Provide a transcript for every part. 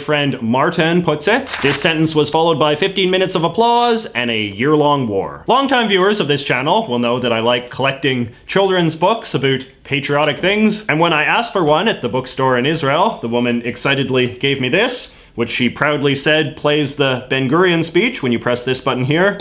friend Martin puts it, this sentence was followed by 15 minutes of applause and a year-long war. Longtime viewers of this channel will know that I like collecting children's books about patriotic things, and when I asked for one at the bookstore in Israel, the woman excitedly gave me this, which she proudly said plays the Ben Gurion speech when you press this button here.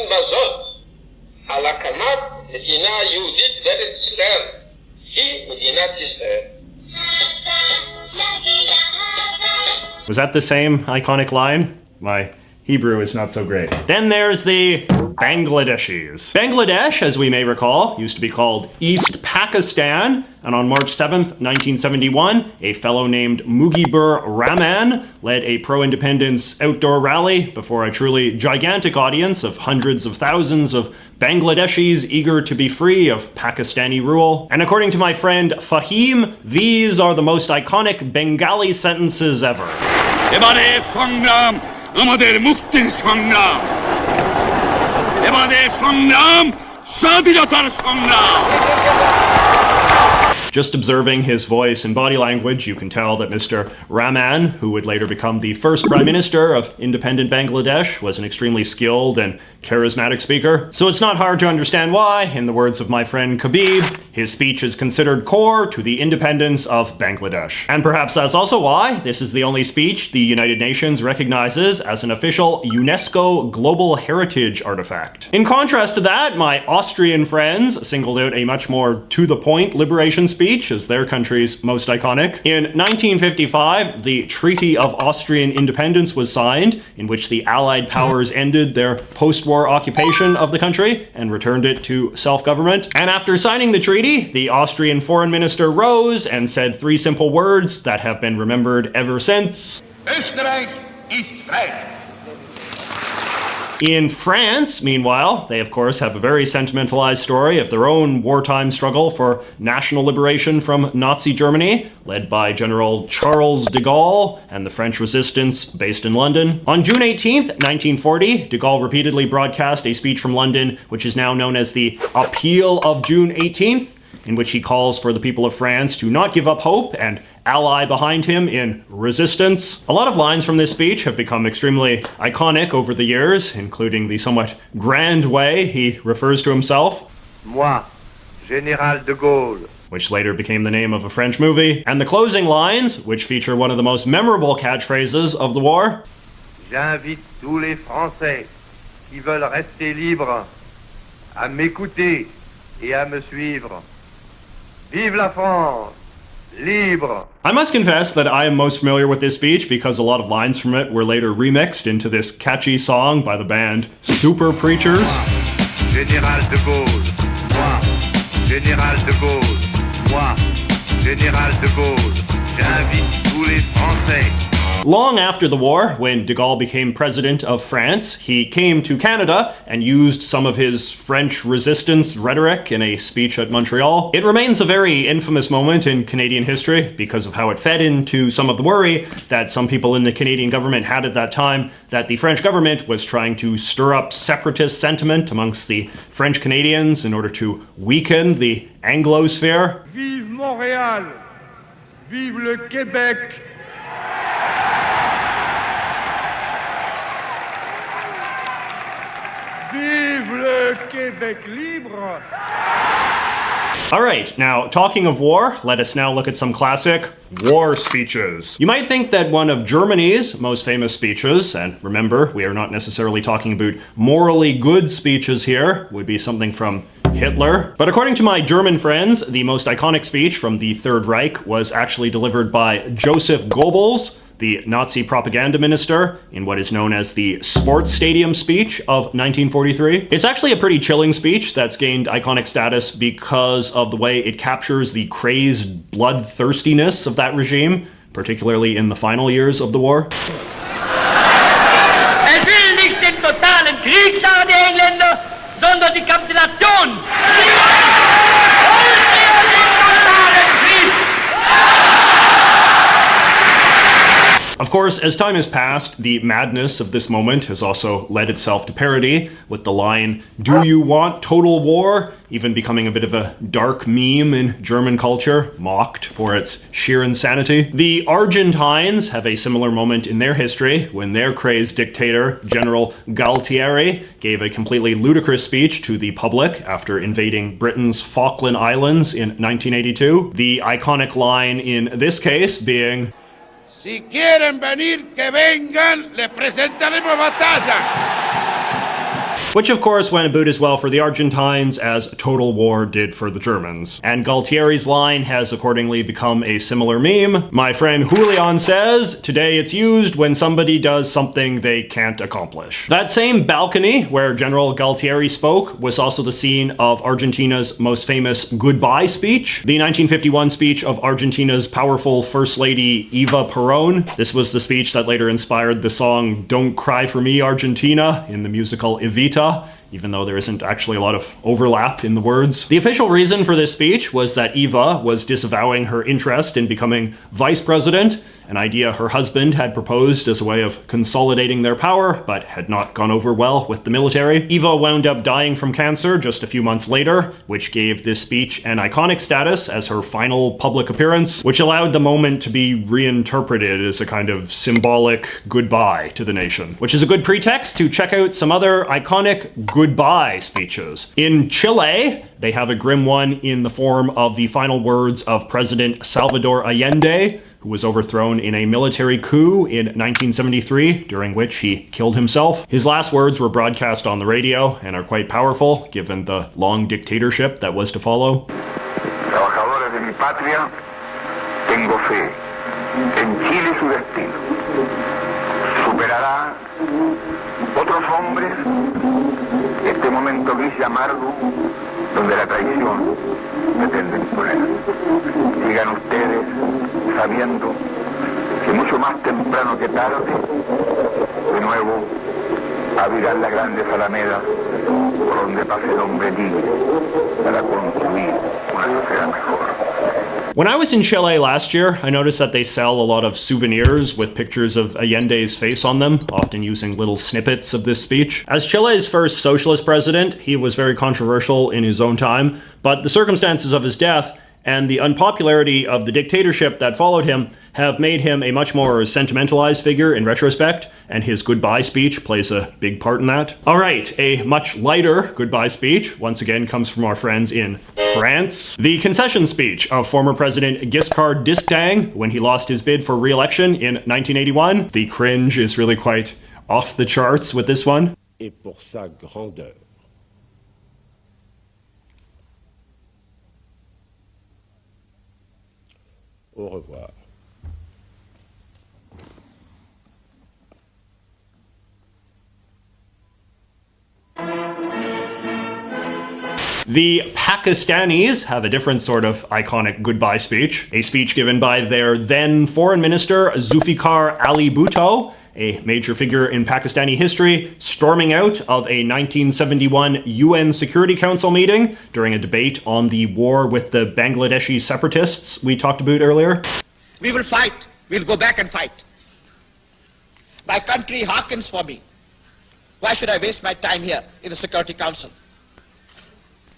Was that the same iconic line? My Hebrew is not so great. Then there's the Bangladeshis. Bangladesh, as we may recall, used to be called East Pakistan, and on March 7th, 1971, a fellow named Mujibur Rahman led a pro-independence outdoor rally before a truly gigantic audience of hundreds of thousands of Bangladeshis eager to be free of Pakistani rule. And according to my friend Fahim, these are the most iconic Bengali sentences ever. এবারে সংগ্রাম আমাদের মুক্তির সংগ্রাম এবারে সংগ্রাম স্বাধীনতার সংগ্রাম Just observing his voice and body language, you can tell that Mr. Rahman, who would later become the first Prime Minister of independent Bangladesh, was an extremely skilled and charismatic speaker. So it's not hard to understand why, in the words of my friend Khabib, his speech is considered core to the independence of Bangladesh. And perhaps that's also why this is the only speech the United Nations recognizes as an official UNESCO Global Heritage artifact. In contrast to that, my Austrian friends singled out a much more to-the-point liberation speech as their country's most iconic. In 1955, the Treaty of Austrian Independence was signed, in which the Allied powers ended their post-war occupation of the country and returned it to self-government. And after signing the treaty, the Austrian foreign minister rose and said three simple words that have been remembered ever since. Österreich ist frei. In France, meanwhile, they of course have a very sentimentalized story of their own wartime struggle for national liberation from Nazi Germany, led by General Charles de Gaulle and the French resistance based in London. On June 18th, 1940, de Gaulle repeatedly broadcast a speech from London, which is now known as the Appeal of June 18th, in which he calls for the people of France to not give up hope and ally behind him in resistance. A lot of lines from this speech have become extremely iconic over the years, including the somewhat grand way he refers to himself. Moi, Général de Gaulle. Which later became the name of a French movie. And the closing lines, which feature one of the most memorable catchphrases of the war. J'invite tous les Français qui veulent rester libres à m'écouter et à me suivre. Vive la France! Libre! I must confess that I am most familiar with this speech because a lot of lines from it were later remixed into this catchy song by the band Super Preachers. Général de Gaulle, moi, Général de Gaulle, moi, Général de Gaulle, j'invite tous les Français. Long after the war, when de Gaulle became president of France, he came to Canada and used some of his French resistance rhetoric in a speech at Montreal. It remains a very infamous moment in Canadian history because of how it fed into some of the worry that some people in the Canadian government had at that time that the French government was trying to stir up separatist sentiment amongst the French Canadians in order to weaken the Anglosphere. Vive Montréal! Vive le Québec! Vive le Québec libre! All right, now talking of war, let us now look at some classic war speeches. You might think that one of Germany's most famous speeches, and remember, we are not necessarily talking about morally good speeches here, would be something from Hitler. But according to my German friends, the most iconic speech from the Third Reich was actually delivered by Joseph Goebbels, the Nazi propaganda minister, in what is known as the Sports Stadium speech of 1943. It's actually a pretty chilling speech that's gained iconic status because of the way it captures the crazed bloodthirstiness of that regime, particularly in the final years of the war. Will nicht den totalen Krieg, sagen die Engländer, sondern die Kapitulation. Of Of course, as time has passed, the madness of this moment has also led itself to parody, with the line, "Do you want total war?" even becoming a bit of a dark meme in German culture, mocked for its sheer insanity. The Argentines have a similar moment in their history when their crazed dictator, General Galtieri, gave a completely ludicrous speech to the public after invading Britain's Falkland Islands in 1982. The iconic line in this case being, Si quieren venir, que vengan, le presentaremos batalla. which of course went about as well for the Argentines as total war did for the Germans. And Galtieri's line has accordingly become a similar meme. My friend Julian says, today it's used when somebody does something they can't accomplish. That same balcony where General Galtieri spoke was also the scene of Argentina's most famous goodbye speech, the 1951 speech of Argentina's powerful First Lady Eva Perón. This was the speech that later inspired the song Don't Cry for Me, Argentina in the musical Evita, even though there isn't actually a lot of overlap in the words. The official reason for this speech was that Eva was disavowing her interest in becoming vice president, an idea her husband had proposed as a way of consolidating their power, but had not gone over well with the military. Eva wound up dying from cancer just a few months later, which gave this speech an iconic status as her final public appearance, which allowed the moment to be reinterpreted as a kind of symbolic goodbye to the nation, which is a good pretext to check out some other iconic goodbye speeches. In Chile, they have a grim one in the form of the final words of President Salvador Allende, who was overthrown in a military coup in 1973, during which he killed himself. His last words were broadcast on the radio and are quite powerful, given the long dictatorship that was to follow. Trabajadores de mi patria, tengo fe en Chile su destino. Superará otros hombres este momento gris y amargo donde la traición pretende imponer. Sigan ustedes sabiendo que mucho más temprano que tarde, de nuevo, abrirán las grandes alamedas por donde pase el hombre libre para construir una sociedad mejor. When I was in Chile last year, I noticed that they sell a lot of souvenirs with pictures of Allende's face on them, often using little snippets of this speech. As Chile's first socialist president, he was very controversial in his own time, but the circumstances of his death and the unpopularity of the dictatorship that followed him have made him a much more sentimentalized figure in retrospect, and his goodbye speech plays a big part in that. Alright, a much lighter goodbye speech once again comes from our friends in France. The concession speech of former President Giscard d'Estaing when he lost his bid for re-election in 1981. The cringe is really quite off the charts with this one. Et pour sa grandeur. Au revoir. The Pakistanis have a different sort of iconic goodbye speech, a speech given by their then foreign minister Zulfikar Ali Bhutto, a major figure in Pakistani history, storming out of a 1971 UN Security Council meeting during a debate on the war with the Bangladeshi separatists we talked about earlier. We will fight. We'll go back and fight. My country hearkens for me. Why should I waste my time here in the Security Council?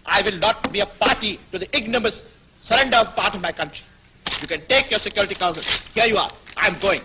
I will not be a party to the ignominious surrender of part of my country. You can take your Security Council. Here you are. I'm going.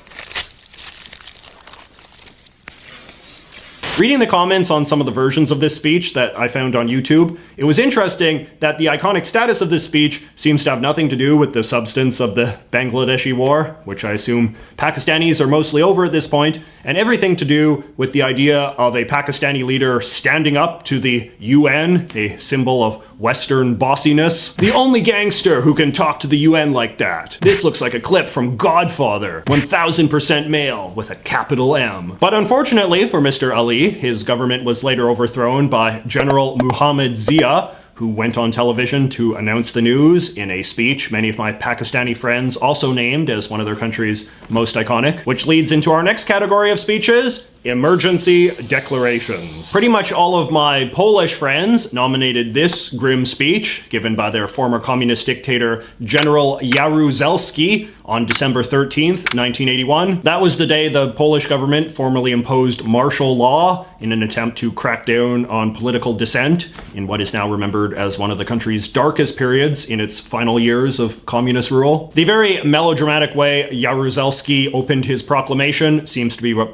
Reading the comments on some of the versions of this speech that I found on YouTube, it was interesting that the iconic status of this speech seems to have nothing to do with the substance of the Bangladeshi war, which I assume Pakistanis are mostly over at this point, and everything to do with the idea of a Pakistani leader standing up to the UN, a symbol of Western bossiness. The only gangster who can talk to the UN like that. This looks like a clip from Godfather, 1000% male with a capital M. But unfortunately for Mr. Ali, his government was later overthrown by General Muhammad Zia, who went on television to announce the news in a speech many of my Pakistani friends also named as one of their country's most iconic, which leads into our next category of speeches, Emergency declarations. Pretty much all of my Polish friends nominated this grim speech, given by their former communist dictator General Jaruzelski on December 13th, 1981. That was the day the Polish government formally imposed martial law in an attempt to crack down on political dissent in what is now remembered as one of the country's darkest periods in its final years of communist rule. The very melodramatic way Jaruzelski opened his proclamation seems to be what